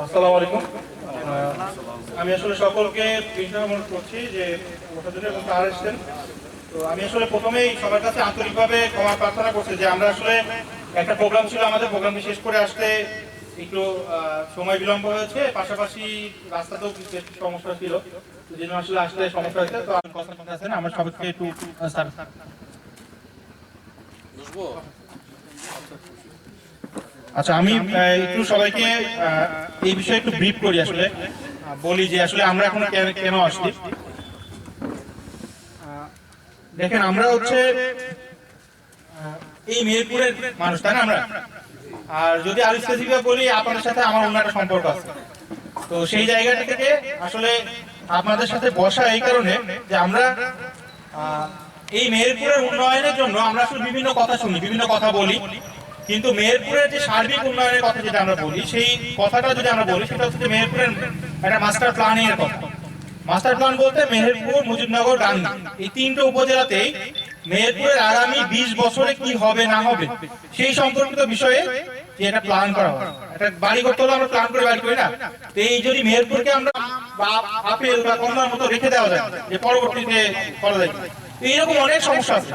আসসালামু আলাইকুম। আমি আসলে সকলকে অনুরোধ করছি যে এবং তারা এসেছেন। তো আমি আসলে প্রথমেই সবার কাছে আন্তরিকভাবে ক্ষমা প্রার্থনা করছি যে আমরা আসলে একটা প্রোগ্রাম ছিল, আমাদের প্রোগ্রামটি শেষ করে আসতে একটু সময় বিলম্ব হয়েছে, পাশাপাশি রাস্তাতেও কিছু সমস্যা ছিল, তো যেন আসলে আসতে সমস্যা হয়েছে। তো আমি কথা শুনতে আছেন, আমরা সবাইকে একটু স্যার আচ্ছা, আমি একটু সবাইকে এই বিষয়ে একটু ব্রিফ করি, আসলে বলি যে আসলে আমরা এখন কেন আসছি। দেখেন, আমরা হচ্ছে এই মেহেরপুরের মানুষ, তাই না? আমরা আর যদি আরো স্পেসিফিক বলি, আপনাদের সাথে আমার অন্য একটা সম্পর্ক আছে। তো সেই জায়গাটা থেকে আসলে আপনাদের সাথে বসা এই কারণে যে আমরা এই মেহেরপুরের উন্নয়নের জন্য আমরা আসলে বিভিন্ন কথা শুনি, বিভিন্ন কথা বলি, কিন্তু মেহেরপুরের যে সার্বিক উন্নয়নের কথা যেটা আমরা বলি, সেই কথাটা যদি আমরা বলি, সেটা হচ্ছে মেহেরপুরের একটা মাস্টার প্ল্যানিং এর কথা। মাস্টার প্ল্যান বলতে মেহেরপুর, মুজিবনগর, গাংনী এই তিনটে উপজেলাতেই মেহেরপুরের আগামী 20 বছরে কি হবে না হবে সেই সম্পর্কিত বিষয়ে যে এটা প্ল্যান করা হয়। একটা বাড়ি করতে হলে আমরা প্ল্যান করে বাড়ি করি না? তো এই যদি মেহেরপুরকে আমরা আপেল বা কমলার মতো রেখে দেওয়া যায় যে পরবর্তীতে করা যায়, এইরকম অনেক সমস্যা আছে।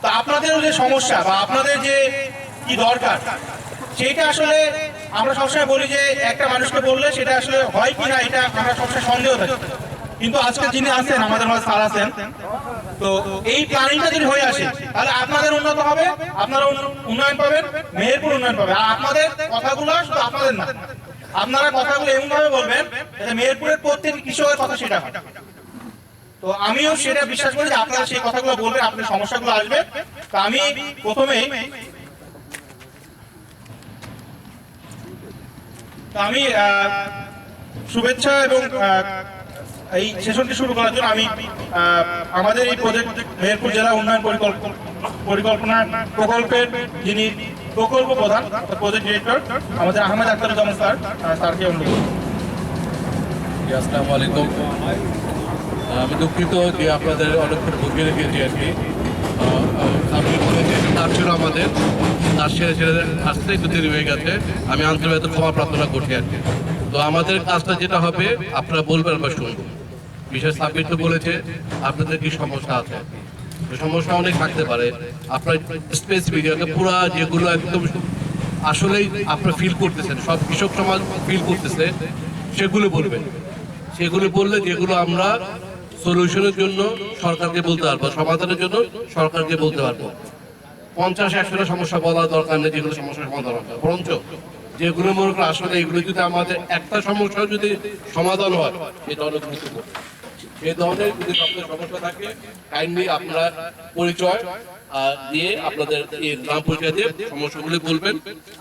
তো আপনাদের যে সমস্যা বা আপনাদের যে কি দরকার, সেইটা আসলে আমরা সবসময় বলি যে একটা মানুষকে বললে সেটা আসলে হয় কি না, এটা আমরা সবসময় সন্দেহ থাকি। কিন্তু আজকে যিনি আছেন, আমাদের মাঝে স্যার আছেন, তো এই প্ল্যানিংটা যদি হয়ে আসে, তাহলে আপনাদের উন্নত হবে, আপনারা উন্নয়ন পাবেন, মেহেরপুর উন্নয়ন পাবে। আর আপনাদের কথাগুলো শুধু আপনাদের না, আপনারা কথাগুলো এমন ভাবে বলবেন যাতে মেহেরপুরের প্রত্যেকটি কৃষকের কথা সেটা হয়। তো আমিও সেটা বিশ্বাস করি যে আপনারা সেই কথাগুলো বলবেন, আপনাদের সমস্যাগুলো আসবে। তো আমি প্রথমেই শুভেচ্ছা এবং এই সেশনটি শুরু করার জন্য আমি আমাদের এই প্রজেক্ট মেহেরপুর জেলা উন্নয়ন পরিকল্পনা প্রকল্পের যিনি প্রকল্প প্রধান, প্রজেক্ট ডিরেক্টর আমাদের আহমেদ আখতারুজ্জামান স্যারকে অনুরোধ করব। আসসালামু আলাইকুম। আমি দুঃখিত যে আপনাদের অনেকক্ষণ বসিয়ে রেখেছি আর কি। কাজ ছিল আমাদের, কাজ ছেড়ে আসতে একটু দেরি হয়ে গেছে। আমি আন্তরিকভাবে ক্ষমা প্রার্থনা করছি আর কি। তো আমাদের কাজটা যেটা হবে, আপনারা বলবেন আমরা শুনবো। বিশেষ সাবমিট তো বলেছে আপনাদের কি সমস্যা আছে, সমস্যা অনেক থাকতে পারে। আপনার স্পেসিফিক পুরো যেগুলো একদম আসলেই আপনারা ফিল করতেছেন, সব কৃষক সমাজ ফিল করতেছে, সেগুলো বলবেন। সেগুলো বললে যেগুলো আমরা সলিউশনের জন্য সরকারকে বলতে পারবো, সমাধানের জন্য সরকারকে বলতে পারবো। 50-100টা সমস্যা বলার দরকার নেই যেগুলো সমস্যার সমাধান হবে, বরঞ্চ যেগুলো মনে করেন আসলে এগুলো যদি আমাদের একটা সমস্যা যদি সমাধান হয়, এটা অনেক গুরুত্বপূর্ণ। সেই ধরনের যদি আপনাদের সমস্যা থাকে, কাইন্ডলি আপনারা পরিচয় দিয়ে আপনাদের এই গ্রাম পঞ্চায়েতে সমস্যাগুলি বলবেন,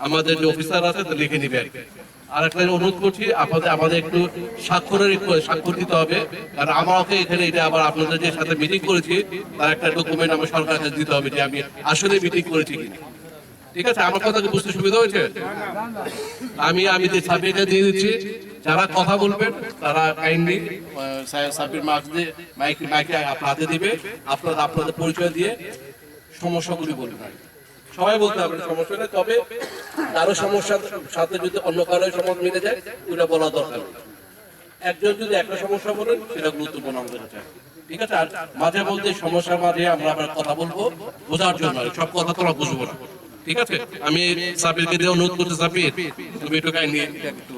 আমাদের যে অফিসার আছে তা লিখে নিবেন। আর একটা অনুরোধ করছি, আমাদের একটু স্বাক্ষর দিতে হবে, কারণ আমাকে এখানে এটা আবার আপনাদের যে সাথে মিটিং করেছি তার একটা ডকুমেন্ট আমার সরকারের কাছে দিতে হবে যে আমি আসলে মিটিং করেছি কিনা। ঠিক আছে, আমার কথা কি বুঝতে সুবিধা হয়েছে? আমি যে সাবজেক্টটা দিয়ে দিচ্ছি, যারা কথা বলবেন তারা কাইন্ডলি সাবজেক্ট মার্কস দিয়ে মাইকে হাতে দিবে, আপনাদের পরিচয় দিয়ে সমস্যাগুলি বলবেন। সবাই বলতে হবে সমস্যা নেই, তবে কারো সমস্যার সাথে যদি অন্য কারো সমস্যা মিলে যায় ওটা বলা দরকার। একজন যদি একটা সমস্যা বলেন সেটা গুরুত্বপূর্ণ আমাদের কাছে। ঠিক আছে, আর মাঝে মধ্যে সমস্যার মাঝে আমরা আবার কথা বলবো বোঝার জন্য, সব কথা তোমরা বুঝবো না। ঠিক আছে, আমি সাবিরকে দিয়ে অনুরোধ করতে, সাবির তুমি একটু কাইন্ডলি একটু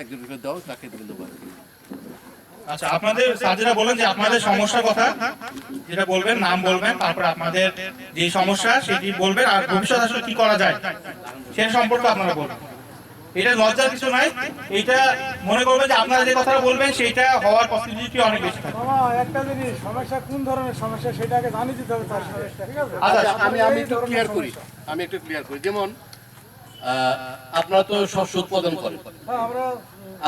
একজন দাও, তাকে তুমি দেবো। আচ্ছা, আপনাদের স্যার বলেন যে আপনাদের সমস্যার কথা যেটা বলবেন, নাম বলবেন, তারপর আপনাদের যে সমস্যা সেটি বলবেন, আর ভবিষ্যৎ আসলে কি করা যায় সেটা সম্পর্কে আপনারা বলবেন। এটা লজ্জার কিছু নাই, এটা মনে করবেন যে আপনারা যে কথাটা বলবেন সেটা হওয়ার পসিবিলিটি অনেক বেশি থাকে। একটা জিনিস, সমস্যা কোন ধরনের সমস্যা সেটাকে জানিয়ে দিতে হবে তার সমস্যা। ঠিক আছে, আচ্ছা, আমি একটু ক্লিয়ার করি। যেমন আপনারা তো শস্য উৎপাদন করেন,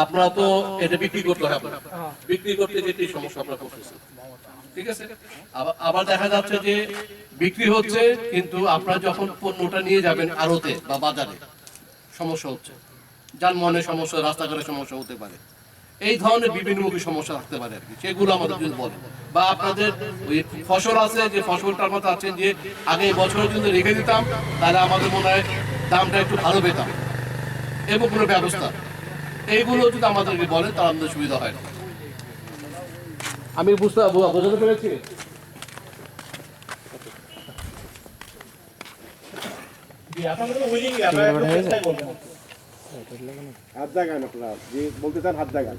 আপনারা তো এটা বিক্রি করতে হবে, বিক্রি করতে যেটি সমস্যা আপনারা করতেছেন। ঠিক আছে, আবার দেখা যাচ্ছে যে বিক্রি হচ্ছে, কিন্তু আপনারা যখন পণ্যটা নিয়ে যাবেন আড়তে বা বাজারে সমস্যা হচ্ছে, যানবাহনের সমস্যা, রাস্তাঘাটের সমস্যা হতে পারে। এই ধরনের বিভিন্নমুখী সমস্যা থাকতে পারে আর কি, সেগুলো আমাদের যদি বলেন। বা আপনাদের ওই ফসল আছে, যে ফসলটার মতো আছেন যে আগে বছরে যদি রেখে দিতাম তাহলে আমাদের মনে হয় দামটা একটু ভালো পেতাম, এবং কোনো ব্যবস্থা এইগুলো যদি আমাদেরকে বলেন তাহলে আমাদের সুবিধা হয়। আমি বোঝাতে পেরেছি। হাত জাগান আপনার যে বলতে চান হাত জাগান,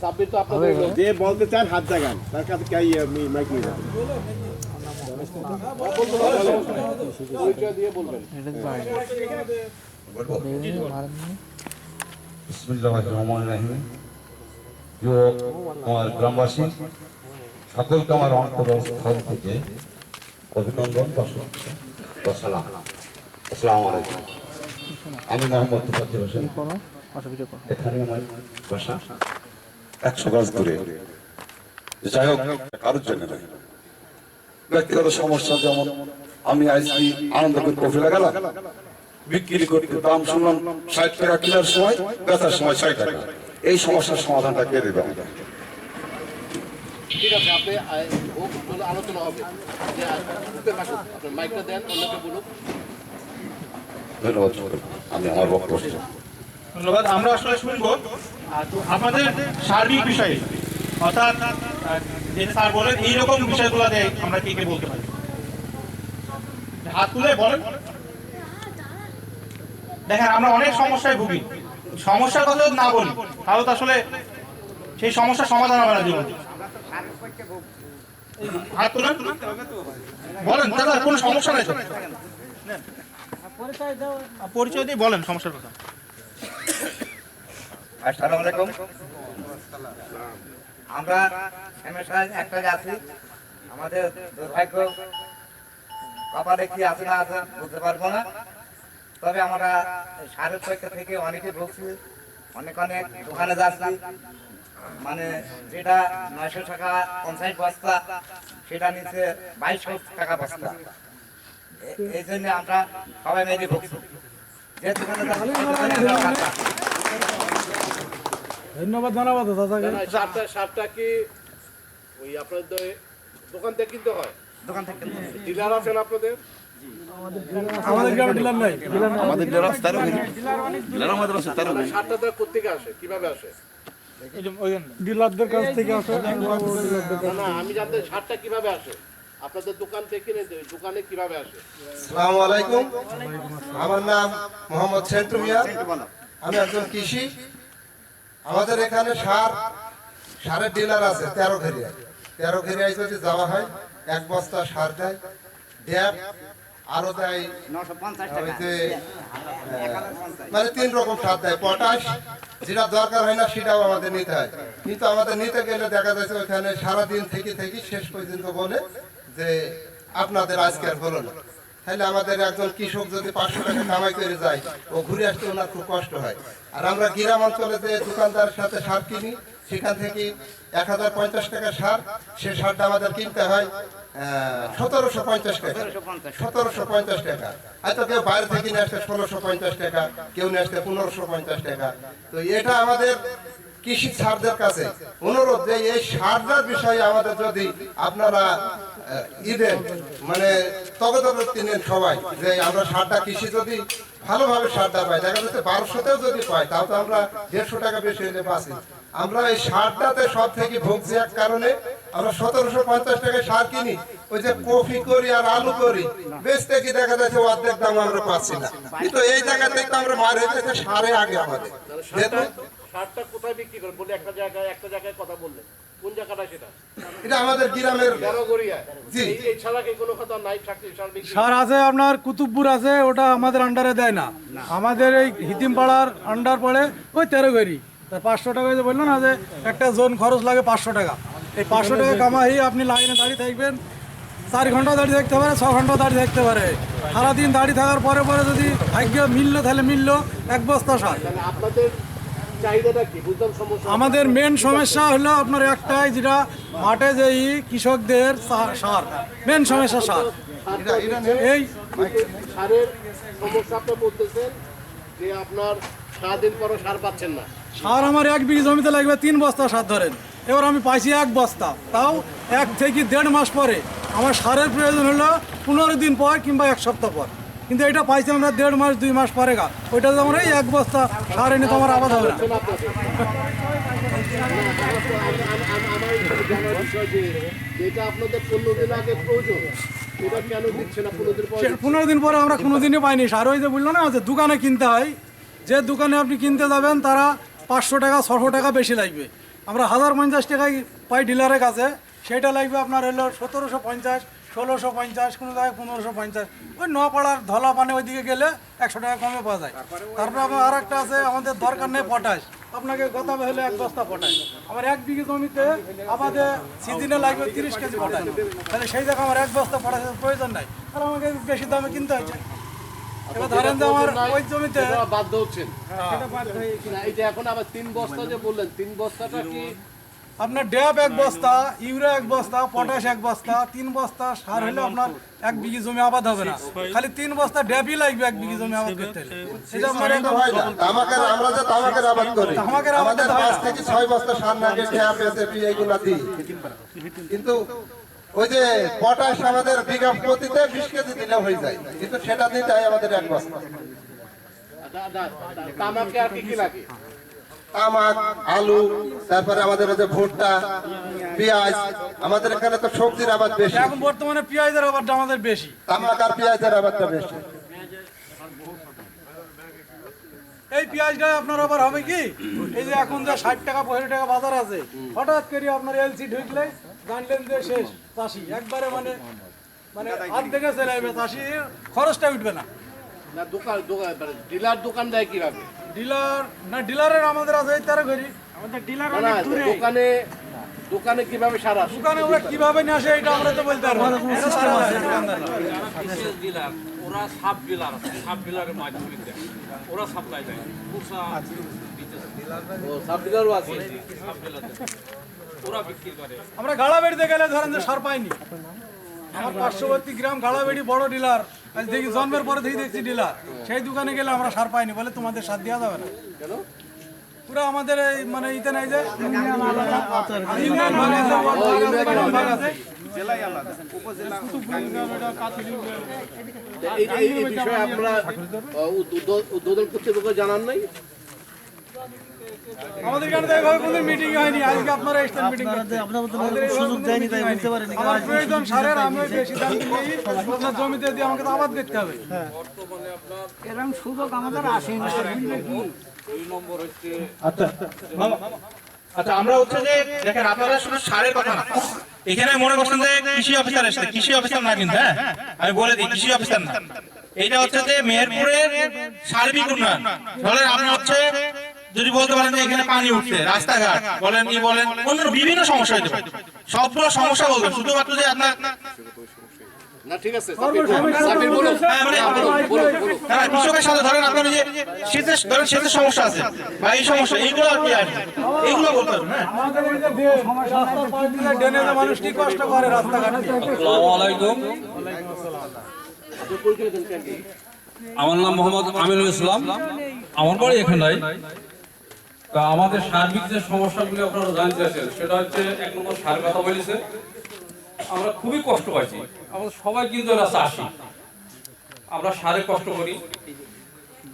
সাবমিট তো আপনাদের যে বলতে চান হাত জাগান, তার কাছে কে আমি মাইক নিয়ে যাবো। পরিচয় দিয়ে বলবেন। বিসমিল্লাহির রহমানির রহিম। যুবক আমার গ্রামবাসী সকলকে আমার অন্তরস্থল থেকে অভিনন্দন বা শুভেচ্ছা ও সালাম। আসসালামু আলাইকুম। আমি মোহাম্মদ তুফাজ্জল হোসেন। এখানে আমার বাসা 100 গজ দূরে। যাই হোক, কারোর জন্য নয়, ব্যক্তিগত সমস্যা। যেমন আমি আইসি আনন্দপুর কফি লাগালাম, বিক্রি করতে দাম শুনলাম 60 টাকা, কেনার সময় বেচার সময় 6 টাকা। এই সমস্যার সমাধানটা কে দেবে? ঠিক আছে, আপনি আলোচনা হবে। আপনার মাইকটা দেন, অন্যকে বলুন। ধন্যবাদ। আমি আমার বক্তব্য ধন্যবাদ। আমরা আসলে শুনবো আপনাদের সার্বিক বিষয়ে, অর্থাৎ যে স্যার বলেন এইরকম বিষয়গুলোতে আমরা কি বলতে পারি। হাত তুলে বলেন। দেখেন, আমরা অনেক সমস্যায় ভুগি। সমস্যার কথা যদি না বলি তাহলে তো আসলে সেই সমস্যার সমাধান হবে না জীবন। হাত তুলেন, বলেন দাদা, কোনো সমস্যা নাই তো? পরিচয় দিয়ে বলেন সমস্যার কথা। আসসালামু আলাইকুম। আমরা সমস্যায় একটা আছি, আমাদের দুর্ভাগ্য কপালে কি আছে না আছে বুঝতে পারবো না। তবে আমরা সারের পরীক্ষা থেকে অনেকে ভুগছি, অনেক দোকানে যাচ্ছি, মানে যেটা 900 টাকা 50 বস্তা সেটা নিচে 2200 টাকা বস্তা। এই জন্য আমরা সবাই মিলে ভুগছি। যে দোকানে ধন্যবাদ জানাবো দাদাকে। সারটা কি ওই আপনাদের দোকান থেকে কিনতে হয়? দোকান থেকে ডিলার আছেন আপনাদের? আমাদের গ্রামে ডিলার নাই। আমাদের সারটা দেওয়া কোথেকে আসে, কিভাবে আসে? ডিলারদের কাছ থেকে আসে। না, আমি জানতে সারটা কিভাবে আসে, আপনাদের দোকান থেকে কিনে দেয়, দোকানে কিভাবে আসে? আসসালামু আলাইকুম। আমার নাম মোহাম্মদ সেন্টু মিয়া। আমি একজন কৃষি। আমাদের এখানে সারের ডিলার আছে 13 ঘেরিয়া। 13 ঘেরিয়ায় যদি যাওয়া হয় 1 বস্তা সার দেয়, ড্যাপ আরো দেয়, 950 ওই টাকা যে মানে 3 রকম সার দেয়। পটাশ, যেটা দরকার হয় না সেটাও আমাদের নিতে হয়। কিন্তু আমাদের নিতে গেলে দেখা যাচ্ছে ওখানে সারাদিন থেকে শেষ পর্যন্ত বলে যে আপনাদের আজকে আর হলো না। তাহলে আমাদের একজন কৃষক যদি 500 টাকা কামাই করে যায়, ও ঘুরে আসতে ওনার খুব কষ্ট হয়। আর আমরা গ্রাম অঞ্চলে যে দোকানদারের সাথে সার কিনি, সেখান থেকে 1050 টাকা সার, সে সারটা আমাদের কিনতে হয় 1750 টাকা। 1750 টাকা। হয়তো কেউ বাইরে থেকে নিয়ে আসতে 1650 টাকা, কেউ নিয়ে আসতে 1550 টাকা। তো এটা আমাদের কৃষি সারদের কাছে অনুরোধ যে এই সারটার বিষয়ে আমাদের যদি আপনারা ঈদের মানে তগদরতি নেন সবাই, যে আমরা সারটা কৃষি যদি ভালোভাবে সারটা পাই, দেখা যাচ্ছে 1200তেও যদি পাই তাও তো আমরা 150 টাকা বেশি হলে বাঁচি। আমরা এই সারটাতে সব থেকে ভুগছি এক কারণে, আমরা 1750 টাকায় সার কিনি, ওই যে কফি করি আর আলু করি, বেচতে কি দেখা যাচ্ছে অর্ধেক দাম আমরা পাচ্ছি না। কিন্তু এই জায়গা থেকে আমরা মার হয়ে যাচ্ছে সারে আগে আমাদের। সারটা কোথায় বিক্রি করেন বলে একটা জায়গায় কথা বললেন, কোন জায়গাটা সেটা? এটা আমাদের গ্রামের। জি। এই ছাড়া কি কোনো কথা নাই? সার বিক্রি সার আছে আপনার কুতুবপুর আছে, ওটা আমাদের আন্ডারে দেয় না। আমাদের এই হিতিমপাড়ার আন্ডার পড়ে ওই 13 ঘেরি। 500 টাকা যে বললো না যে একটা জোন খরচ লাগে 500 টাকা। এই 500 টাকা কামাই আপনি লাইনে দাঁড়িয়ে থাকবেন, 4 ঘন্টা দাঁড়িয়ে থাকতে পারে, 6 ঘন্টা দাঁড়িয়ে থাকতে পারে। সারাদিন দাঁড়িয়ে থাকার পরে যদি ভাগ্য মিললো তাহলে মিললো 1 বস্তা সার। আপনাদের চাহিদাটা কি? বুঝলাম সমস্যা। আমাদের মেন সমস্যা হলো আপনার একটাই, যেটা মাঠে যেই কৃষকদের সার, মেন সমস্যা সার। এই সারের সমস্যা আপনি বলতেছেন যে আপনার সারাদিন পরও সার পাচ্ছেন না। সার আমার 1 বিঘি জমিতে লাগবে 3 বস্তা সার ধরেন, এবার আমি পাইছি 1 বস্তা, তাও 1 থেকে 1.5 মাস পরে। আমার সারের প্রয়োজন হলো 15 দিন পর কিংবা 1 সপ্তাহ পর। কিন্তু এটা পাইছি আমরা 1.5 মাস 2 মাস পরে গা, ওইটা যেমন এই 1 বস্তা সার এনে তো আমার আবাদ হবে না। যেটা আপনাদের 15 দিন আগে প্রয়োজন, এটা কেন দিচ্ছে না 15 দিন পর? 15 দিন পরে আমরা কোনোদিনই পাইনি সার। ওই যে বললো না যে দোকানে কিনতে হয়, যে দোকানে আপনি কিনতে যাবেন তারা 500 টাকা 600 টাকা বেশি লাগবে। আমরা 1050 টাকায় পাই ডিলারের কাছে, সেটা লাগবে আপনার হলো 1750, 1650, কোনো জায়গায় 1550। ওই নপাড়ার ধলা পানে ওইদিকে গেলে 100 টাকা কমে পাওয়া যায়। তারপরে আমার আর একটা আছে, আমাদের দরকার নেই পটাশ, আপনাকে কথা হলে 1 বস্তা পটাশ। আমার 1 বিঘে জমিতে আমাদের সিজনে লাগবে 30 কেজি পটাশ, তাহলে সেই জায়গায় আমার 1 বস্তা পটাশের প্রয়োজন নাই, আর আমাকে বেশি দামে কিনতে হচ্ছে। এবার ধরেন যে আমার ওই জমিতে বাধ্য হচ্ছেন না, এটা এখন আবার 3 বস্তা যে বললেন, 3 বস্তাটা কি আপনার ড্যাব 1 বস্তা, ইউরিয়া 1 বস্তা, পটাশ 1 বস্তা, 3 বস্তা সার হলে আপনার 1 বিঘি জমি আবাদ হবে না। খালি 3 বস্তা ড্যাবই লাগবে 1 বিঘি জমি আবাদ করতে হলে। এটা মানে তো হয় না। তামাকের আমরা যে তামাকের আবাদ করি, তামাকের আবাদ আমাদের হয় না। 5 থেকে 6 বস্তা সার লাগে, ঢেয়া পেঁচে এইগুলা দিই। কিন্তু ওই যে পটাশ আমাদের বিঘা প্রতিতে 20 কেজি দিলে হয়ে যায়, কিন্তু সেটা দিতে হয় আমাদের 1 বস্তা। তামাকে আর কি লাগে? তামাক, আলু, তারপরে আমাদের ওই যে ভুট্টা, পেঁয়াজ, আমাদের এখানে তো সবজির আবাদ বেশি, এখন বর্তমানে পেঁয়াজের আবাদটা আমাদের বেশি। তামাক আর পেঁয়াজের আবাদটা বেশি। এই পেঁয়াজটা আপনার আবার হবে কি, এই যে এখন যে 60 টাকা 65 টাকা বাজার আছে, হঠাৎ করে আপনার এলসি ঢুকলে জানলেন যে শেষ চাষি একবারে মানে মানে হাত থেকে চলে যাবে, চাষি খরচটা উঠবে না। না ডিলার দোকান দেয় কিভাবে? ডিলার না, ডিলারের আমাদের আছে এই তারা করি, আমাদের ডিলার না, দোকানে কিভাবে সারা আসে? দোকানে ওরা কিভাবে নিয়ে আসে এটা আমরা তো বলতে পারবো না। এটা তারা আছে, দোকানদার। বিশেষ ডিলার, ওরা সাব ডিলার আছে, সাব ডিলারের মাধ্যমে দেয়, ওরা সাপ্লাই দেয়, পুষা ও সাব ডিলারও আছে। সাব ডিলার দেয়, ওরা বিক্রি করে। আমরা গাড়াবেড়িতে গেলে ধরেন যে সার পাইনি, আমার পার্শ্ববর্তী গ্রাম গাড়াবেড়ি বড় ডিলার, আজ দেখি জন্মের পরে দেখছি ডিলার, সেই দোকানে গেলে আমরা সার পাইনি, বলে তোমাদের সার দেওয়া যাবে না। পুরো আমাদের এই মানে ইতে নাই যে ইউনিয়ন ভাগ আছে, ওয়ার্ড ভাগ আছে। এই বিষয়ে আমরা উদ্বোধন কর্তৃপক্ষ জানান নাই? আমাদের এখানে তো এইভাবে কোনো মিটিং হয়নি, আজকে আপনারা এসছেন মিটিং করতে, আমাদের সুযোগ দেয়নি, তাই বুঝতে পারিনি। আমার প্রয়োজন সারের, আমি বেশি দাম দিলেই আপনার জমিতে দিয়ে আমাকে তো আবাদ করতে হবে। এরকম সুযোগ আমাদের আসেনি। দুই নম্বর হচ্ছে আচ্ছা, আমরা হচ্ছে যে দেখেন, আপনারা শুধু সারের কথা না, এখানে মনে করছেন যে কৃষি অফিসার এসেছে, কৃষি অফিসার না কিন্তু, হ্যাঁ আমি বলে দিই, কৃষি অফিসার না, এইটা হচ্ছে যে মেহেরপুরের সার্বিক উন্নয়ন। ধরেন আপনার হচ্ছে যদি বলতে পারেন যে এখানে পানি উঠছে, রাস্তাঘাট বলেন, কি বলেন, অন্য বিভিন্ন সমস্যা হতে পারে, সবগুলো সমস্যা বলবেন, শুধুমাত্র যে আপনার না ঠিক আছে, সাবির বলুন। হ্যাঁ, মানে হ্যাঁ, কৃষকের সাথে ধরেন আপনার যে সেচের সমস্যা আছে বা এই সমস্যা, এইগুলো আর কি আছে, এইগুলো বলতে পারবেন। হ্যাঁ, আমাদের এই যে দেশ, রাস্তার পাশ দিয়ে ড্রেনে যে মানুষ কি কষ্ট করে রাস্তাঘাট দিয়ে। আসসালামু আলাইকুম, আমার নাম মোহাম্মদ আমিনুল ইসলাম, আমার বাড়ি এখানটাই। তা আমাদের সার্বিক যে সমস্যাগুলি আপনারা জানতেছেন, সেটা হচ্ছে 1 নম্বর সার কথা বলেছে, আমরা খুবই কষ্ট পাইছি, আমাদের সবাই কিন্তু এরা চাষি, আমরা সারে কষ্ট করি।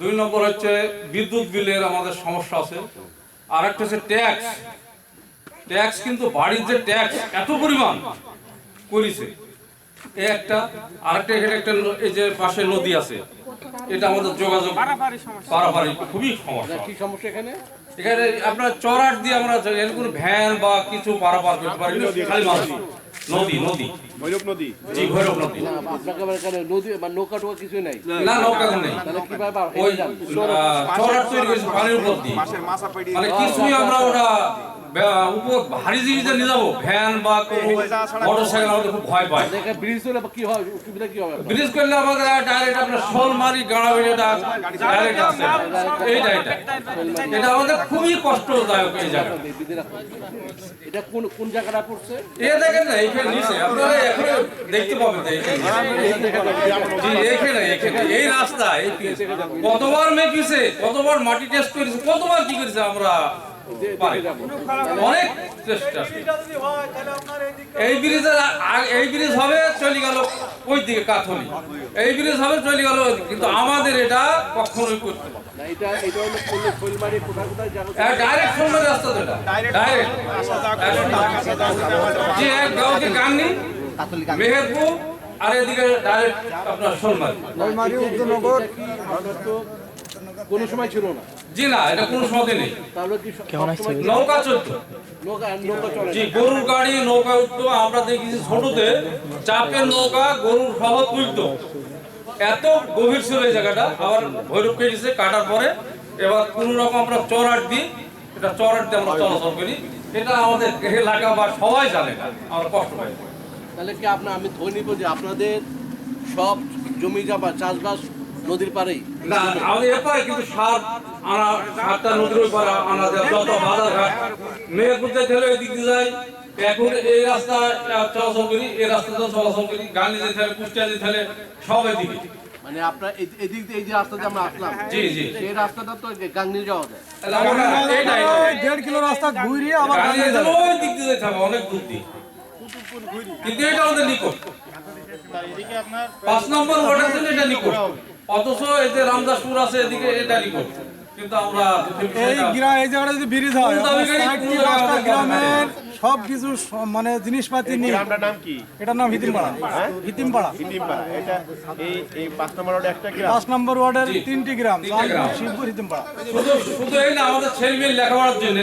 2 নম্বর হচ্ছে বিদ্যুৎ বিলের আমাদের সমস্যা আছে। আর একটা হচ্ছে ট্যাক্স কিন্তু বাড়ির যে ট্যাক্স এত পরিমাণ করেছে, এই একটা। আরেকটা এখানে একটা এই যে পাশে নদী আছে, এটা আমাদের যোগাযোগ পারাপারি খুবই সমস্যা। কি সমস্যা এখানে? এখানে আপনার চড়াট দিয়ে আমরা কোনো ভ্যান বা কিছু পারাপার করতে পারি না, খালি মাছ নদী ভৈরব নদী। জি, ভৈরব নদী। আপনাকে এখানে নদী মানে নৌকা টোকা কিছুই নাই? না, নৌকা নেই, তাহলে কিভাবে ওই চড়াট তৈরি করেছে পানির উপর দিয়ে, মানে কিছুই আমরা ওরা উপর ভারী জিনিস নিয়ে যাবো, ভ্যান বা মোটর সাইকেল, আমাদের খুব ভয় পায়। ব্রিজ হলে কি হয়, সুবিধা কি হবে? ব্রিজ করলে আমাদের ডাইরেক্ট আপনার শোলমারি গাড়াবাড়ি ডাইরেক্ট আছে, এইটা এটা আমাদের খুবই কষ্টদায়ক এই জায়গা। এটা কোন জায়গাটা পড়ছে? এ দেখেন না, এখানে নিচে আপনারা এখানে দেখতে পাবেন, এই রাস্তা কতবার মেপিছে, কতবার মাটি টেস্ট করেছে, কতবার কি করেছে, আমরা পারে। অনেক চেষ্টা। এই ব্রিজ হবে চলে গেল ওই দিকে কাঠলি, এই ব্রিজ হবে চলে গেল, কিন্তু আমাদের এটা কখনোই করতে পারবে না। ডাইরেক্ট শোলমারি রাস্তা তো এটা, ডাইরেক্ট যে গাঁওকে গাংনি মেহেরপুর আর এদিকে ডাইরেক্ট আপনার শোলমারি। কোনো সময় ছিল না। জি না, এটা কোনো সময় নেই। নৌকা চলতো, জি গরুর গাড়ি নৌকা উঠতো। আমরা দেখেছি ছোটতে চাপের নৌকা গরুর সহ তুলতো। এত গভীর ছিল এই জায়গাটা। আবার ভৈরব কেটেছে, কাটার পরে এবার কোন রকম আমরা চড়াট দিই, এটা চড়াট দিয়ে আমরা চলাচল করি। এটা আমাদের এলাকা বা সবাই জানে না, আমরা কষ্ট পাই। তাহলে কি আমি ধরে নিব যে আপনাদের সব জমি জমা চাষবাস নদীর পাড়েই? না, আমাদের এপারে কিন্তু সাতটা নদীর ওই পারে আনা যায়। যত বাজার ঘাট মেহেরপুর যেতে হলে ওই দিক দিয়ে যাই, এখন এই রাস্তা চলাচল করি, এই রাস্তাতেও চলাচল করি, গান্ধী যেতে হলে, কুষ্টিয়া যেতে হলে সব এদিকে। মানে আপনার এদিক দিয়ে এই যে রাস্তাতে আমরা আসলাম, জি জি, সেই রাস্তাটা তো গাংনি যাওয়া যায়। 1.5 কিলো রাস্তা ঘুরিয়ে আবার গান্ধী যেতে হলে ওই দিক দিয়ে যেতে হবে, অনেক দূর দিয়ে। কিন্তু এটা আমাদের নিকট, 5 নম্বর ওয়ার্ড আছে এটা নিকট, অথচ এই যে রামদাসপুর আছে এদিকে এটা নিকট। কিন্তু আমরা এই জায়গাটা যদি ব্রিজ হয়, 60-65টা গ্রামের সব কিছু মানে জিনিসপাতি নিয়ে। গ্রামটার নাম কি? এটার নাম হিতিমপাড়া। হিতিমপাড়া এটা এই 5 নম্বর ওয়ার্ডে একটা গ্রাম। 5 নম্বর ওয়ার্ডের 3টি গ্রাম, গ্রাম। শিবপুর, হিতিমপাড়া। শুধু এই না, আমাদের ছেলে মেয়ে লেখাপড়ার জন্য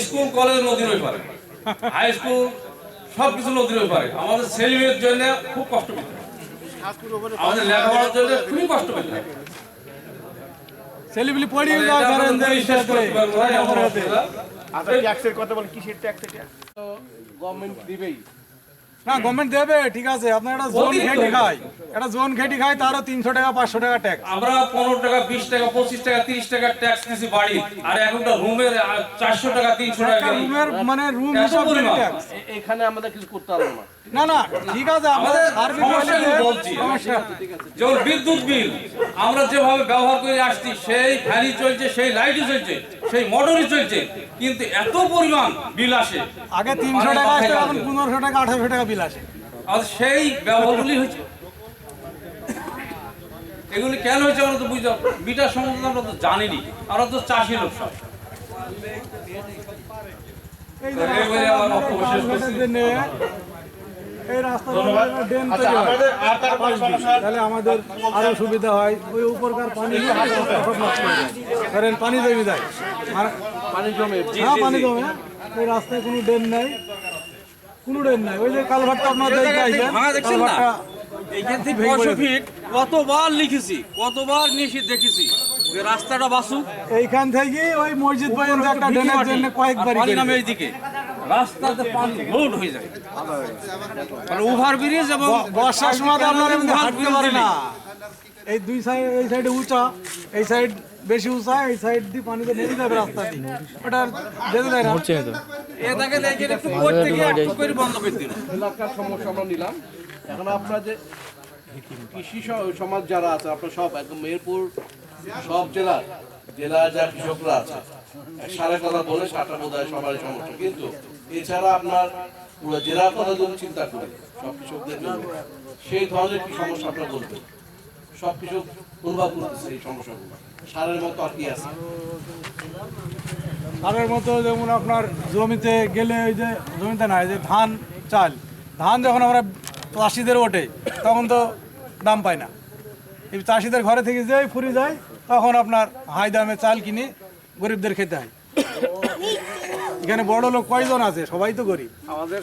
স্কুল কলেজ নদীর ওই পারে, হাই স্কুল সব কিছু নদীর ওই পারে। আমাদের ছেলে মেয়ের জন্য খুব কষ্ট পেতে হয়, আমাদের লেখাপড়ার জন্য খুবই কষ্ট পেতে হয়। ছেলেপিলি পড়িয়ে যায় ধরেন যে আচ্ছা, ট্যাক্সের কথা বলেন, কিসের ট্যাক্স এটা? গভর্নমেন্ট দিবেই। না, গভর্নমেন্ট দেবে, ঠিক আছে। আপনার একটা জোন ঘেটি খায়, একটা জোন ঘেটি খায়, তারও 300 টাকা 500 টাকা ট্যাক্স। আমরা 15 টাকা 20 টাকা 25 টাকা 30 টাকা ট্যাক্স দিছি বাড়ি, আর এখনটা রুমের 400 টাকা 300 টাকা রুমের মানে রুম হিসাব করে ট্যাক্স। এখানে আমাদের কিছু করতে পারবো না। না না, ঠিক আছে, আমাদের সার্ভিস বলছি যেমন বিদ্যুৎ বিল আমরা যেভাবে ব্যবহার করে আসছি, সেই ফ্যানই চলছে, সেই লাইটই চলছে, সেই মোটরই চলছে, কিন্তু এত পরিমাণ বিল আসে। আগে 300 টাকা আসতো, এখন 1500 টাকা 1800 টাকা বিল আসে। আর সেই ব্যবহারগুলি হয়েছে। এগুলি কেন হয়েছে আমরা তো বুঝতে, বিটার সম্বন্ধে আমরা তো জানিনি, আমরা তো চাষি লোক সব। এই যে এই রাস্তা ড্রেন তৈরি হয়, তাহলে আমাদের আরো সুবিধা হয়। ওই উপরকার পানি সব নষ্ট হয়ে যায়, কারণ পানি জমে যায়, আর পানি জমে। হ্যাঁ পানি জমে। এই রাস্তায় কোনো ড্রেন নাই, কোনো ড্রেন নাই। ওই যে কালভারটা আপনার কালভারটা এইখান থেকে 500 ফিট কতবার লিখেছি, কতবার নিশ্চিত দেখেছি যে রাস্তাটা বাসুক। এইখান থেকে ওই মসজিদ পর্যন্ত একটা ড্রেনের জন্য কয়েকবার পানি নামে এইদিকে রাস্তাতে পানি লোড হয়ে যায়। মানে ওভার ব্রিজ এবং বর্ষার সময় আপনার এমনি হাঁটতে পারে না। এই দুই সাইড, এই সাইডে উঁচা, এই সাইড বেশি উঁচা, এই সাইড দিয়ে পানিতে নেমে যাবে রাস্তা দিয়ে, ওটা যেতে দেয় না। এটাকে দেখে একটু করতে গিয়ে একটু করে বন্ধ করে দিল। এলাকার সমস্যা আমরা নিলাম। এখন আপনার যে কৃষি সমাজ যারা আছে, আপনার সব একদম মেহেরপুর সব জেলার যা কৃষকরা আছে, সারের কথা বলে সারটা বোধ হয় সবারই সমস্যা। কিন্তু এছাড়া আপনার পুরো জেলার কথা যদি চিন্তা করি, সব কৃষকদের জন্য সেই ধরনের কি সমস্যা আপনার বলবেন? সব কৃষক অনুভব করতেছে এই সমস্যাগুলো। সারের মতো আর কি আছে? সারের মতো যেমন আপনার জমিতে গেলে, ওই যে জমিতে না, এই যে ধান চাল, ধান যখন আমরা চাষিদের ওঠে তখন তো দাম পায় না। এই চাষিদের ঘরে থেকে যে ফুরি যায়, তখন আপনার হাই দামে চাল কিনে গরিবদের খেতে হয়। এখানে বড় লোক কয়জন আছে? সবাই তো গরিব, আমাদের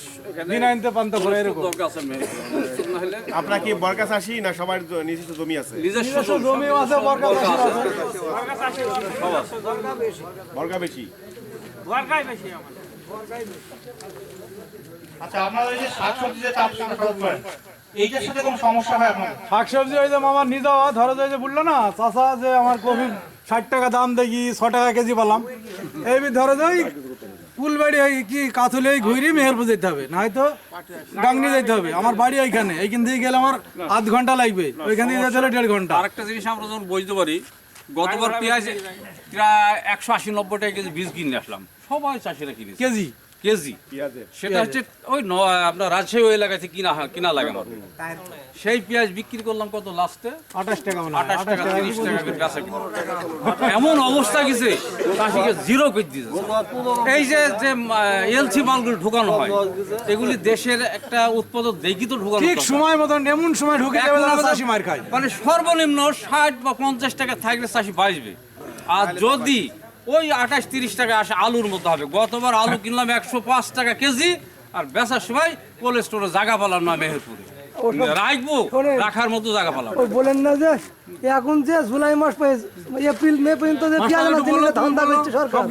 বিনা আনতে পান্তা করে এরকম। আপনার কি বর্গা চাষি না সবার নিজস্ব জমি আছে? নিজস্ব জমিও আছে, বর্গা চাষিও আছে। বর্গা বেশি। আচ্ছা, আপনারা এই যে শাকসবজি যে চাষ করেন, এইটার সাথে কোনো সমস্যা হয় আপনাদের? শাকসবজি ওই যে আমার নিজে ধরো যে বললো না চাষা, যে আমার কপি 60 টাকা দাম দেখি 6 টাকা কেজি পেলাম, এই ধরো যে ওই ফুলবাড়ি কি কাথুলে ঘুরি মেহেরপুর যেতে হবে, না হয়তো গাংনি যেতে হবে। আমার বাড়ি এইখানে, এইখান থেকে গেলে আমার আধ ঘন্টা লাগবে, ওইখান থেকে যেতে হলে 1.5 ঘন্টা। আরেকটা জিনিস আমরা যখন বুঝতে পারি, গতবার পেঁয়াজ প্রায় 180-90 টাকা কেজি বীজ কিনে আসলাম, সবাই চাষিরা কিনেছে কেজি কেজি। সেটা হচ্ছে ওই আপনার রাজশাহী ওই এলাকাতে কিনা লাগে আমার। সেই পেঁয়াজ বিক্রি করলাম কত লাস্টে 28 টাকা 28 টাকা 30 টাকা করে বেচা কিনা। এমন অবস্থা গেছে চাষিকে জিরো করে দিয়েছে। এই যে যে এলসি মালগুলো ঢুকানো হয়, এগুলি দেশের একটা উৎপাদক দেখি তো ঢুকানো ঠিক দরকার। সময় মতন এমন সময় ঢুকে যাবে না চাষি মার খায়। মানে সর্বনিম্ন 60 বা 50 টাকা থাকলে চাষি বাঁচবে। আর যদি ওই 28-30 টাকা আসে আলুর মতো হবে। গতবার আলু কিনলাম 105 টাকা কেজি, আর বেচার সময় কোল্ড স্টোরে জায়গা পেলাম না মেহেরপুরে, রাখবো রাখার মতো জায়গা পেলাম। ওই বলেন না যে এখন যে জুলাই মাস এপ্রিল মে পর্যন্ত যে পেঁয়াজ আনার জন্য ধান্দা করছে সরকার,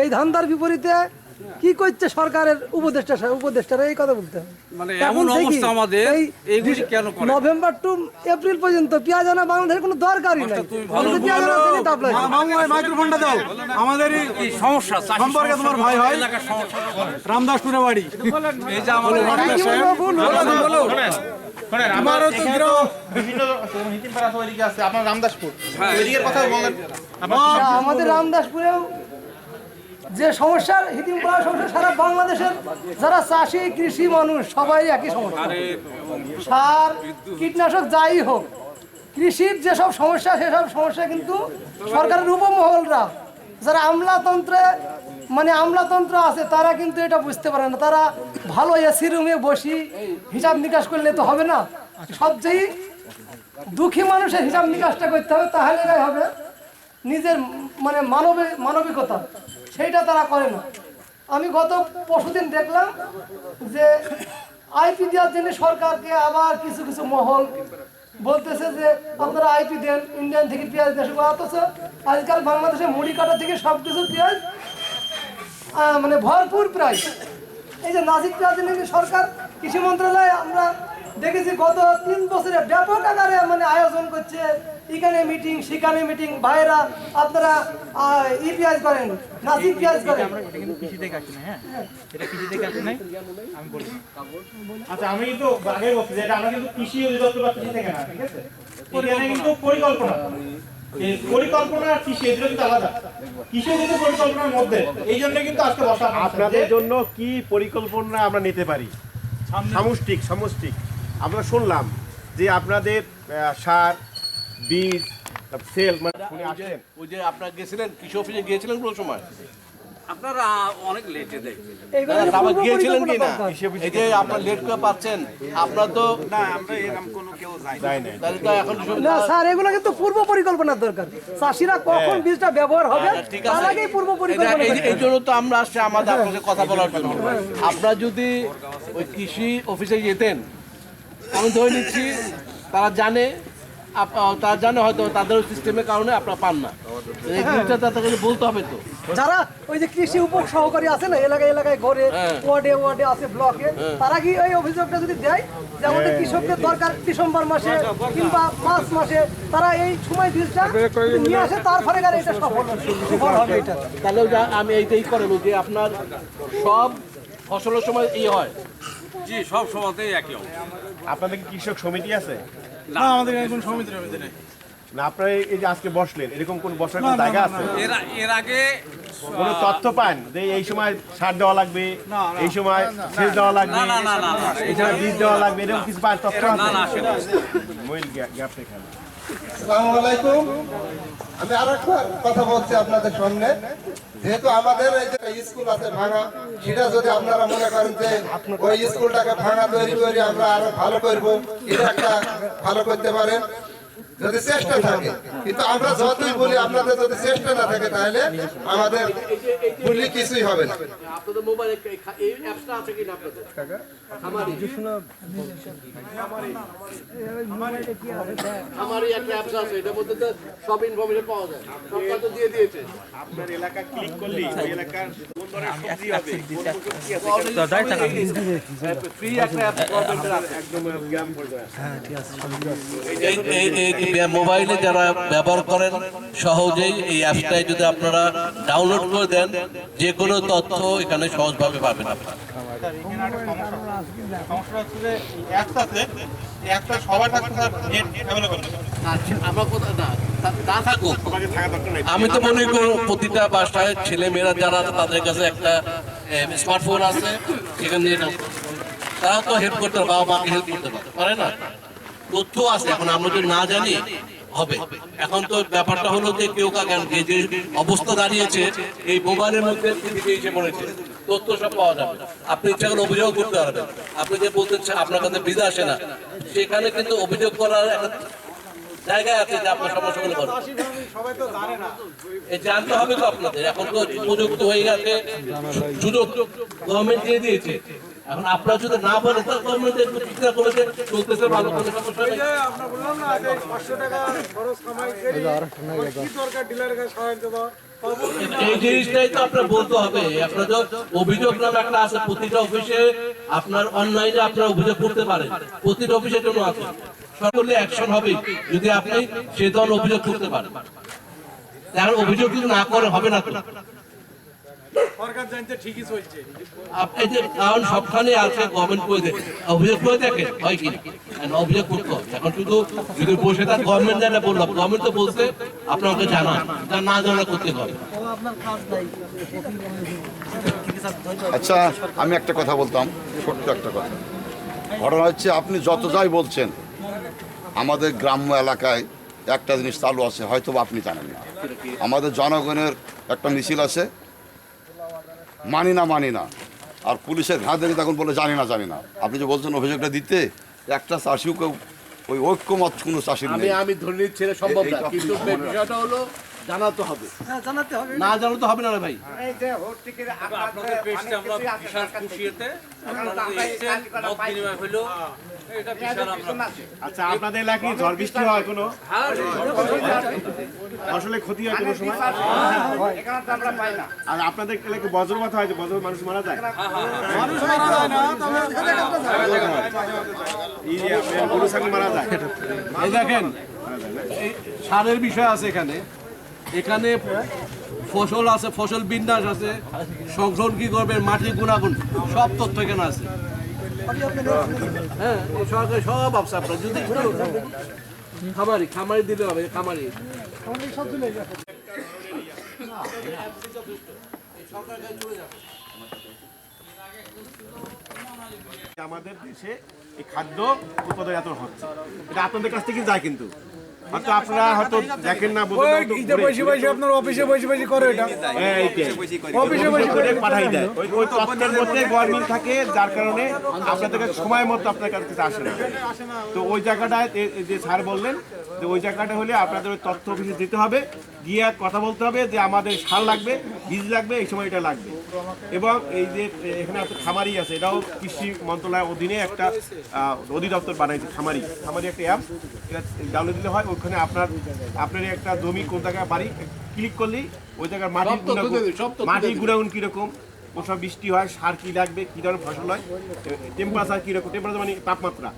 এই ধান্দার বিপরীতে কি করছে সরকারের উপদেষ্টারা, এই কথা বলতে হবে। মানে এমন অবস্থা আমাদের, এইগুলি কেন করে? নভেম্বর টু এপ্রিল পর্যন্ত পেঁয়াজ আনা বাংলাদেশের কোনো দরকারই নাই। পেঁয়াজ আনার জন্য তাপ লাগে। মাইক্রোফোনটা দাও। আমাদের এই সমস্যা সম্পর্কে তোমার ভাই হয় এলাকার সমস্যা। রামদাসপুরে বাড়ি। এই যে আমাদের শোনেন, আমারও তো বিভিন্ন হিতিমপাড়া তো ওইদিকে আছে, আপনার রামদাসপুর ওইদিকের কথা বলেন। আমাদের রামদাসপুরেও যে সমস্যার হিতিমপাড়া সমস্যা, সারা বাংলাদেশের যারা চাষি কৃষি মানুষ সবাই একই সমস্যা। সার কীটনাশক যাই হোক, কৃষির যেসব সমস্যা সেসব সমস্যা কিন্তু সরকারের উপমহলরা যারা আমলাতন্ত্র আছে তারা কিন্তু এটা বুঝতে পারে না। তারা ভালো এসি রুমে বসি হিসাব নিকাশ করলে তো হবে না। সবচেয়ে দুঃখী মানুষের হিসাব নিকাশটা করতে হবে, তাহলে হবে নিজের মানে মানবিকতা, সেইটা তারা করে না। আমি গত পরশুদিন দেখলাম যে আইপি দেওয়ার জন্য সরকারকে আবার কিছু কিছু মহল বলতেছে যে আপনারা আইপি দেন, ইন্ডিয়ান থেকে পেঁয়াজ দেশে, অথচ আজকাল বাংলাদেশে মুড়ি কাটা থেকে সব কিছু পেঁয়াজ মানে ভরপুর প্রায়। এই যে নাজিক পেঁয়াজ নিয়ে সরকার কৃষি মন্ত্রণালয় আমরা দেখেছি গত 3 বছরে ব্যাপক আকারে মানে আয়োজন করছে, এখানে মিটিং সেখানে মিটিং। ভাইরা আপনারা পেঁয়াজ করেন, নাজিক পেঁয়াজ করেন। কৃষি থেকে আসে না, হ্যাঁ এটা কৃষি থেকে আসে নাই, আমি বলি। আচ্ছা, আমি কিন্তু আগে বলছি যে এটা আমরা কিন্তু কৃষি অধিদপ্তর বা কৃষি থেকে না, ঠিক আছে? এখানে কিন্তু পরিকল্পনা আর কৃষি এগুলো কিন্তু আলাদা। কৃষি কিন্তু পরিকল্পনার মধ্যে, এই জন্য কিন্তু আজকে বসা। আপনাদের জন্য কি পরিকল্পনা আমরা নিতে পারি? সামষ্টিক আমরা শুনলাম যে আপনাদের সার বীজ সেল মানে আসেন, ওই যে আপনারা গেছিলেন কৃষি অফিসে গিয়েছিলেন কোনো সময়? আপনারা অনেক লেটে দেয়। আবার গিয়েছিলেন কি না? এই যে আপনার লেট করে পাচ্ছেন, আপনার তো না, আমরা এরকম কোনো কেউ যাই না। তাহলে তো এখন না স্যার, এগুলো কিন্তু পূর্ব পরিকল্পনার দরকার। চাষিরা কখন বীজটা ব্যবহার হবে তার আগেই পূর্ব পরিকল্পনা। এই জন্য তো আমরা আসছি আমাদের আপনাদের কথা বলার জন্য। আপনারা যদি ওই কৃষি অফিসে যেতেন, আমি ধরে নিচ্ছি তারা জানে হয়তো তাদের সিস্টেমের কারণে আপনারা পান না। এই জিনিসটা তাদেরকে বলতে হবে তো। যারা ওই যে কৃষি উপ সহকারী আছে না, এলাকায় ঘরে ওয়ার্ডে আছে ব্লকে, তারা কি ওই অভিযোগটা যদি দেয় যে আমাদের কৃষকদের দরকার ডিসেম্বর মাসে কিংবা মার্চ মাসে, তারা এই সময় বীজটা নিয়ে আসে, তার ফলে এটা সফল হবে। এটা তাহলে আমি এইটাই করেন যে আপনার সব ফসলের সময় হয়। জি, সব সময়তেই একই অবস্থা। আপনাদের কি কৃষক সমিতি আছে? না, আমাদের এরকম সমিতির নেই। না, আপনারা এই যে আজকে বসলেন, এরকম কোন বসার কোন জায়গা আছে? এর আগে কোনো তথ্য পান যে এই সময় সার দেওয়া লাগবে, এই সময় সেচ দেওয়া লাগবে, এই সময় বীজ দেওয়া লাগবে, এরকম কিছু পান তথ্য আছে? মূল গ্যাপ এখানে। আসসালামু আলাইকুম। আমি আরেকবার কথা বলছি আপনাদের সামনে। যেহেতু আমাদের এই যে স্কুল আছে ভাঙা, সেটা যদি আপনারা মনে করেন যে ওই স্কুলটাকে ভাঙা তৈরি করে আমরা আরো ভালো করব, এটা একটা ভালো করতে পারেন যদি চেষ্টা থাকে। কিন্তু আমরা যতই বলি আপনাদের যদি চেষ্টা না থাকে তাহলে আমাদের বললে কিছুই হবে না। আপনাদের মোবাইলে এই অ্যাপসটা আছে কিনা আপনাদের? আমারই একটা অ্যাপস আছে, এটার মধ্যে তো সব ইনফরমেশন পাওয়া যায়, সরকার তো দিয়ে দিয়েছে। আপনার এলাকা ক্লিক করলে ওই এলাকার কোন ধরনের সবজি হবে, ফ্রি একটা অ্যাপ গভর্নমেন্টের আছে, একদম গ্রাম পর্যায়ে। মোবাইলে যারা ব্যবহার করেন সহজেই এই অ্যাপসটাই যদি আপনারা ডাউনলোড করে দেন, যে কোনো তথ্য এখানে সহজভাবে পাবেন আপনারা। সমস্যা হচ্ছে যে অ্যাপস আছে, একটা সবার থাকতে নেট অ্যাভেলেবল আমরা কোথায় না থাকুক, আমাকে থাকা দরকার নাই। আমি তো মনে করি প্রতিটা বাসায় ছেলে মেয়েরা যারা আছে তাদের কাছে একটা স্মার্টফোন আছে, সেখানে নেট আছে, তারা তো হেল্প করতে পারে, বাবা মাকে হেল্প করতে পারে না? তথ্য আছে, এখন আমরা যদি না জানি হবে। এখন তো ব্যাপারটা হলো যে কেউ কাকে যে অবস্থা দাঁড়িয়েছে এই মোবাইলের মধ্যে এসে পড়েছে, তথ্য সব পাওয়া যাবে। আপনি ইচ্ছা করে অভিযোগ করতে পারবেন। আপনি যে বলতে আপনার কাছে ভিসা আসে না, সেখানে কিন্তু অভিযোগ করার একটা জায়গায় আছে যে আপনার সমস্যাগুলো বলেন। এই জানতে হবে তো আপনাদের, এখন তো উপযুক্ত হয়ে গেছে, সুযোগ গভর্নমেন্ট দিয়ে দিয়েছে। এখন আপনারা যদি না বলেন তাহলে গভর্নমেন্ট একটু চিন্তা করেছে, চলতেছে ভালো, কোনো সমস্যা নেই। আমরা বললাম না যে 500 টাকা খরচ কামাই করি, কি দরকার ডিলারের কাছে সাহায্য দেওয়া। এই জিনিসটাই তো আপনার বলতে হবে। আপনার তো অভিযোগ নামে একটা আছে, প্রতিটা অফিসে আপনার অনলাইনে আপনার অভিযোগ করতে পারেন, প্রতিটা অফিসের জন্য আছে। সকলে অ্যাকশন হবে যদি আপনি সে ধরনের অভিযোগ করতে পারেন। এখন অভিযোগ যদি না করে হবে না তো। সরকার জানতে ঠিকই চলছে। আপনি যে কারণ সবখানে আছে, গভর্নমেন্ট করে দেয়, অভিযোগ করে দেখেন হয় কি অভিযোগ করতে হবে। এখন শুধু যদি বসে তার গভর্নমেন্ট যেটা বললাম, গভর্নমেন্ট তো বলছে আপনাকে জানান, তা না জানা করতে হবে। আচ্ছা, আমি একটা কথা বলতাম, ছোট্ট একটা কথা। ঘটনা হচ্ছে আপনি যত যাই বলছেন, আমাদের গ্রাম্য এলাকায় একটা জিনিস চালু আছে, হয়তো আপনি জানেন না। আমাদের জনগণের একটা মিছিল আছে, মানি না, আর পুলিশের ঘাট দেখে তখন বলে জানি না। আপনি যে বলছেন অভিযোগটা দিতে, একটা চাষিও কেউ ওই ঐক্যমত কোনো চাষির নেই। আমি ধরে নিচ্ছি এটা সম্ভব না, কিন্তু বিষয়টা হলো জানাতে হবে। জানাতে হবে, না জানাতে তো হবে না রে ভাই। এই যে ভোট টিকিট আপনাদের পেজে আমরা বিশাল খুশিতে মত বিনিময় হলো, এটা বিশাল আমরা। আচ্ছা, আপনাদের এলাকায় ঝড় বৃষ্টি হয় কোনো ফসলের ক্ষতি হয় কোনো সময়? এখানে তো আমরা পাই না। আর আপনাদের এলাকায় বজ্রপাত হয়, যে বজ্র মানুষ মারা যায়? মানুষ মারা যায় না, তবে এই যে আপনার গরু ছাগল মারা যায়? এই দেখেন, এই সারের বিষয় আছে এখানে। এখানে ফসল আছে, ফসল বিন্যাস আছে, সংরক্ষণ কি করবে, মাটির গুণাগুণ, সব তথ্য এখানে আছে। হ্যাঁ, এই সরকার সব আছে। আপনার যদি খামারি দিলে হবে, খামারি আমাদের দেশে এই খাদ্য উৎপাদন এত হচ্ছে, এটা আপনাদের কাছ থেকে যায়, কিন্তু হয়তো আপনারা হয়তো দেখেন না, আপনার অফিসে বসে করে এটা অফিসে বসে পাঠাই দেয়। ওই তথ্যের মধ্যে গরমিল থাকে, যার কারণে আপনাদের কাছে সময় মতো আপনার কাছে আসে না। তো ওই জায়গাটায় যে স্যার বললেন যে ওই জায়গাটা হলে আপনাদের ওই তথ্য অফিসে দিতে হবে, গিয়ে কথা বলতে হবে যে আমাদের সার লাগবে, বীজ লাগবে, এই সময় এটা লাগবে। এবং এই যে এখানে খামারি আছে, এটাও কৃষি মন্ত্রণালয়ের অধীনে একটা অধিদপ্তর বানাইছে, খামারি একটা অ্যাপ, এটা ডাউনলোড দিলে হয়। ওখানে আপনার একটা জমি কোন জায়গায় বাড়ি ক্লিক করলেই ওই জায়গার মাটির গুণাগুণ কীরকম, কোন সব বৃষ্টি হয়, সার কী লাগবে, কী ধরনের ফসল হয়, টেম্পারেচার কীরকম, টেম্পারেচার মানে তাপমাত্রা,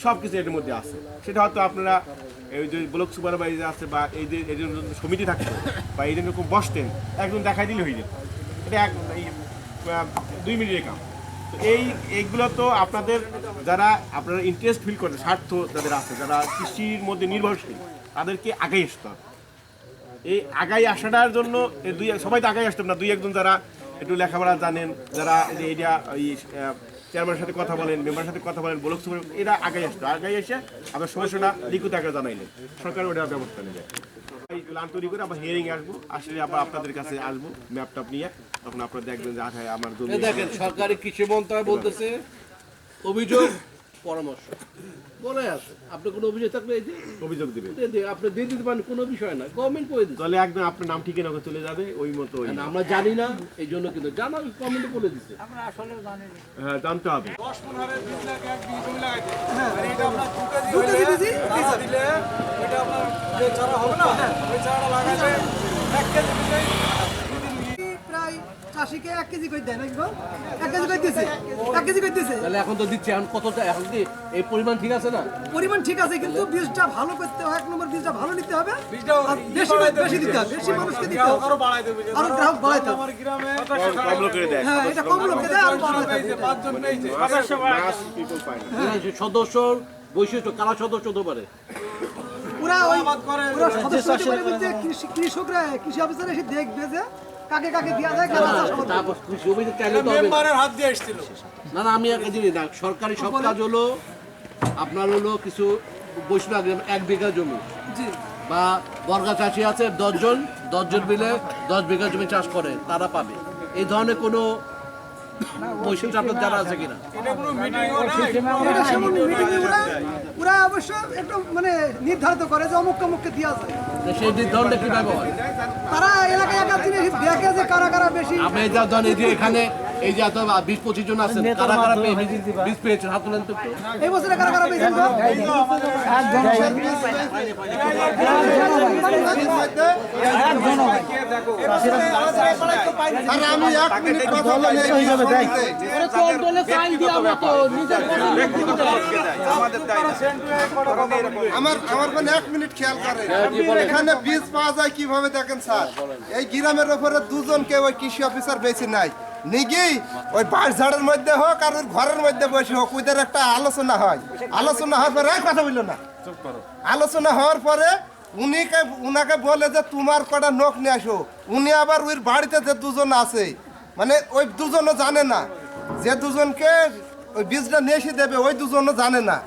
সব কিছু এর মধ্যে আছে। সেটা হয়তো আপনারা এই যে ব্লক সুপারভাইজার আছে বা এই যে সমিতি থাকতো বা এই রকম বসতেন, একদম দেখাই দিলে হয়ে যেত। এটা 2 মিনিটের কাম। তো এইগুলো তো আপনাদের যারা আপনারা ইন্টারেস্ট ফিল করেন, স্বার্থ যাদের আছে, যারা কৃষির মধ্যে নির্ভরশীল, তাদেরকে আগাই আসতে হবে। এই আগাই আসাটার জন্য সবাই তো আগাই আসতে হবে না, 2-1 যারা একটু লেখাপড়া জানেন, যারা এইটা ওই চেয়ারম্যানের সাথে কথা বলেন, মেম্বারের সাথে কথা বলেন, ব্লক সুপার, এরা আগাই আসতো। আগাই এসে আপনার সমস্যাটা লিখিত আকারে জানাইলেন, সরকার ওটা ব্যবস্থা নেবে। এই প্ল্যান তৈরি করে আবার হিয়ারিং আসবো, আসলে আবার আপনাদের কাছে আসবো ম্যাপটপ নিয়ে, তখন আপনারা দেখবেন যে আচ্ছা আমার জমি। দেখেন, সরকারি কৃষি মন্ত্রণালয় বলতেছে অভিযোগ পরামর্শ বলে আছে। আপনি কোনো অভিযোগ থাকলে এই যে অভিযোগ দিবেন, আপনি দিয়ে দিতে পারেন, কোনো বিষয় না, গভর্নমেন্ট করে দিচ্ছে। তাহলে একদম আপনার নাম ঠিকানা চলে যাবে ওই মতো। আমরা জানি না, এই জন্য কিন্তু জানা গভর্নমেন্ট বলে দিচ্ছে। হ্যাঁ, জানতে হবে। 10-15 বীজ লাগে, 1 বিঘা জমি লাগাইতে। আর এটা আপনার 2 কেজি চারা দিলে, এটা আপনার যে চারা হবে না, ওই চারাটা লাগাইলে 1 কেজি বীজ প্রায় চাষিকে 1 কেজি করে দেয় নাকি? 1 কেজি করে দিছে, 1 কেজি করে দিছে। তাহলে এখন তো দিচ্ছে, এখন কতটা, এখন কি এই পরিমাণ ঠিক আছে না? পরিমাণ ঠিক আছে, কিন্তু বীজটা ভালো করতে হয়। 1 নম্বর বীজটা ভালো নিতে হবে, আর বেশি দিতে হবে, বেশি মানুষকে দিতে হবে, আরো বাড়াই দেবে। আরো গ্রাহক বাড়াইতে হবে। আমার গ্রামে কম লোকের দেয়। হ্যাঁ, এটা কম লোককে দেয়, আরো বাড়াইতে হবে। 5 জন পেয়েছে। মাস people পায় না। সদস্যর বৈশিষ্ট্য কারা সদস্য হতে পারে? ওরা সদস্য হতে পারে বলতে কৃষকরা, কৃষি অফিসার এসে দেখবে যে কাকে কাকে দেওয়া যায়, কারা চাষাবাদ করে। তারপর কৃষি অফিসে চাইলে তো হবে না। মেম্বারের হাত দিয়ে এসেছিল। না না, আমি একটা জিনিস না, সরকারি সব কাজ হলো আপনার হলো কিছু বৈষ্ণব 1 বিঘা জমি জি বা বর্গা চাষি আছে 10 জন মিলে 10 বিঘা জমি চাষ করে, তারা পাবে। এই ধরনের কোনো বৈশিষ্ট্য আপনার জানা আছে কিনা? এটা সেমন মিটিংয়ে ওরা অবশ্য একটু মানে নির্ধারিত করে যে অমুক অমুককে দেওয়া যায়। সেই নির্ধারণটা কিভাবে হয়? তারা এলাকায় একা জিনিস দেখে যে কারা কারা বেশি। আপনি যা জানেন যে এখানে এই যে 20-25 জন আছেন, কারা কারা বীজ পেয়েছেন হাত তুলেন তো একটু। এই বছরে কারা কারা পেয়েছেন? আমি 1 মিনিট কথা বলি আমার মানে 1 মিনিট খেয়াল করেন, এখানে বীজ পাওয়া যায় কিভাবে দেখেন স্যার। এই গ্রামের উপরে 2 জনকে ওই কৃষি অফিসার বেশি নাই নিগি, ওই বাঁশ ঝাড়ের মধ্যে হোক আর ওই ঘরের মধ্যে বসে হোক, ওদের একটা আলোচনা হয়। আলোচনা হওয়ার পরে কথা বললো না, আলোচনা হওয়ার পরে উনাকে বলে যে তোমার কটা নখ নিয়ে আসো। উনি আবার ওই বাড়িতে যে 2 জন আছে, মানে ওই 2 জনও জানে না, যে 2 জনকে ওই বীজটা নিয়ে এসে দেবে ওই 2 জনও জানে না।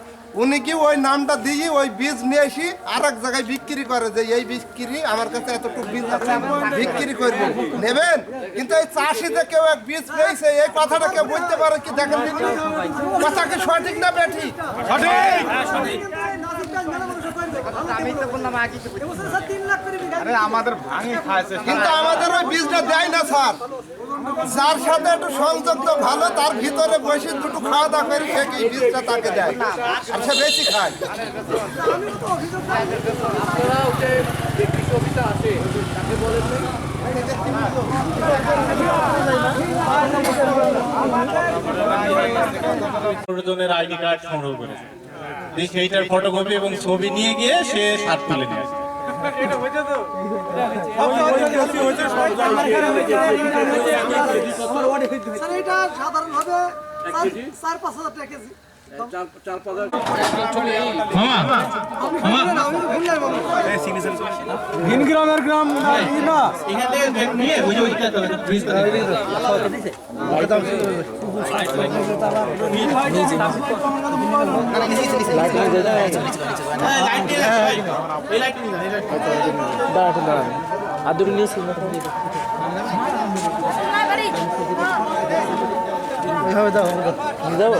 উনি কি ওই নামটা দিয়ে ওই বীজ নিয়ে এসে আর এক জায়গায় বিক্রি করে যে এই বিক্রি আমার কাছে এতটুকু বীজ আছে বিক্রি করবো, নেবেন? কিন্তু এই চাষিতে কেউ এক বীজ পেয়েছে, এই কথাটা কেউ বলতে পারে কি? দেখেন কথা কি সঠিক না বেঠিক? কিন্তু আমাদের ওই বীজটা দেয় না স্যার। যার সাথে একটু সংযুক্ত ভালো, তার ভিতরে বসে দুটো খাওয়া দাওয়া করে সে এই বীজটা তাকে দেয়, আর সে বেশি খায়। জনের আইডি কার্ড সংগ্রহ করেছে, সেইটার ফটোকপি এবং ছবি নিয়ে গিয়ে সে সাত তুলে নিয়ে আসে। এটা সাধারণভাবে 4-5 হাজার টাকা কেজি। গ্রামের গ্রাম না এখান থেকে নিয়ে বুঝে দাও